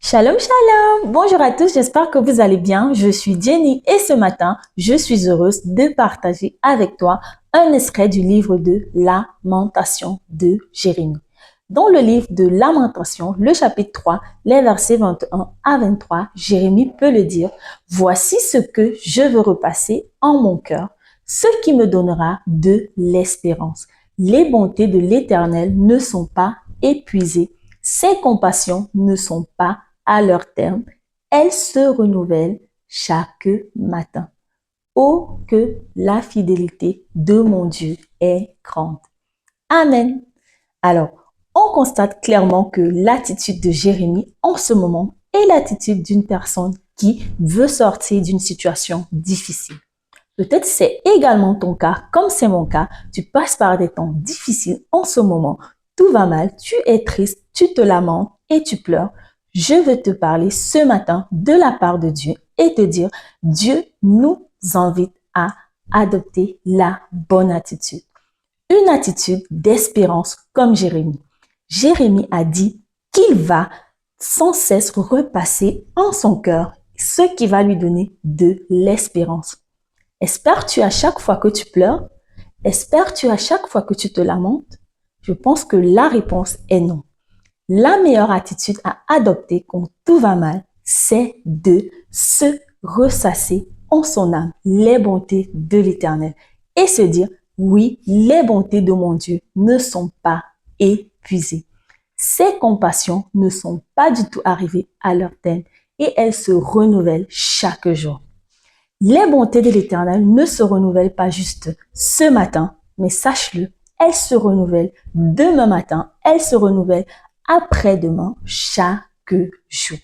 Shalom, shalom! Bonjour à tous, j'espère que vous allez bien. Je suis Jenny et ce matin, je suis heureuse de partager avec toi un extrait du livre de Lamentation de Jérémie. Dans le livre de Lamentation, le chapitre 3, les versets 21 à 23, Jérémie peut le dire, « Voici ce que je veux repasser en mon cœur, ce qui me donnera de l'espérance. Les bontés de l'Éternel ne sont pas épuisées, ses compassions ne sont pas à leur terme, elles se renouvellent chaque matin. Oh, que la fidélité de mon Dieu est grande. » Amen. Alors, on constate clairement que l'attitude de Jérémie en ce moment est l'attitude d'une personne qui veut sortir d'une situation difficile. Peut-être c'est également ton cas, comme c'est mon cas, tu passes par des temps difficiles en ce moment, tout va mal, tu es triste, tu te lamentes et tu pleures. Je veux te parler ce matin de la part de Dieu et te dire, Dieu nous invite à adopter la bonne attitude. Une attitude d'espérance comme Jérémie. Jérémie a dit qu'il va sans cesse repasser en son cœur ce qui va lui donner de l'espérance. Espères-tu à chaque fois que tu pleures? Espères-tu à chaque fois que tu te lamentes? Je pense que la réponse est non. La meilleure attitude à adopter quand tout va mal, c'est de se ressasser en son âme les bontés de l'Éternel et se dire, oui, les bontés de mon Dieu ne sont pas épuisées. Ses compassions ne sont pas du tout arrivées à leur terme et elles se renouvellent chaque jour. Les bontés de l'Éternel ne se renouvellent pas juste ce matin, mais sache-le, elles se renouvellent demain matin, elles se renouvellent après-demain, chaque jour.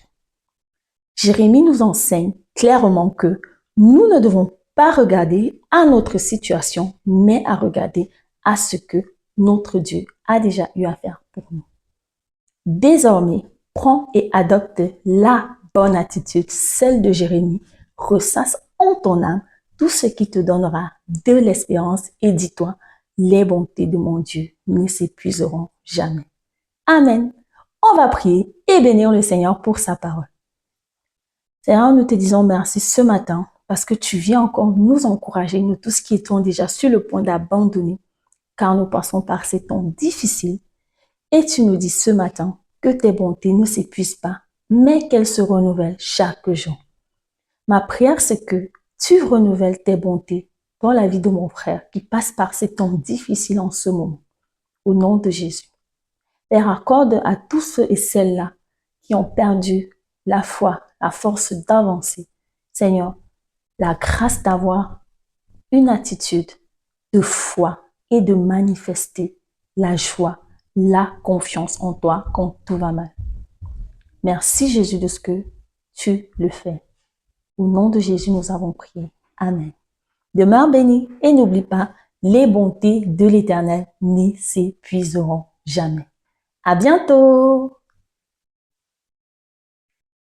Jérémie nous enseigne clairement que nous ne devons pas regarder à notre situation, mais à regarder à ce que notre Dieu a déjà eu à faire pour nous. Désormais, prends et adopte la bonne attitude, celle de Jérémie. Ressasse en ton âme tout ce qui te donnera de l'espérance et dis-toi, les bontés de mon Dieu ne s'épuiseront jamais. Amen. On va prier et bénir le Seigneur pour sa parole. Seigneur, nous te disons merci ce matin parce que tu viens encore nous encourager, nous tous qui étions déjà sur le point d'abandonner, car nous passons par ces temps difficiles. Et tu nous dis ce matin que tes bontés ne s'épuisent pas, mais qu'elles se renouvellent chaque jour. Ma prière, c'est que tu renouvelles tes bontés dans la vie de mon frère qui passe par ces temps difficiles en ce moment. Au nom de Jésus. Père, accorde à tous ceux et celles-là qui ont perdu la foi, la force d'avancer. Seigneur, la grâce d'avoir une attitude de foi et de manifester la joie, la confiance en toi quand tout va mal. Merci Jésus de ce que tu le fais. Au nom de Jésus, nous avons prié. Amen. Demeure béni et n'oublie pas, les bontés de l'Éternel ne s'épuiseront jamais. À bientôt!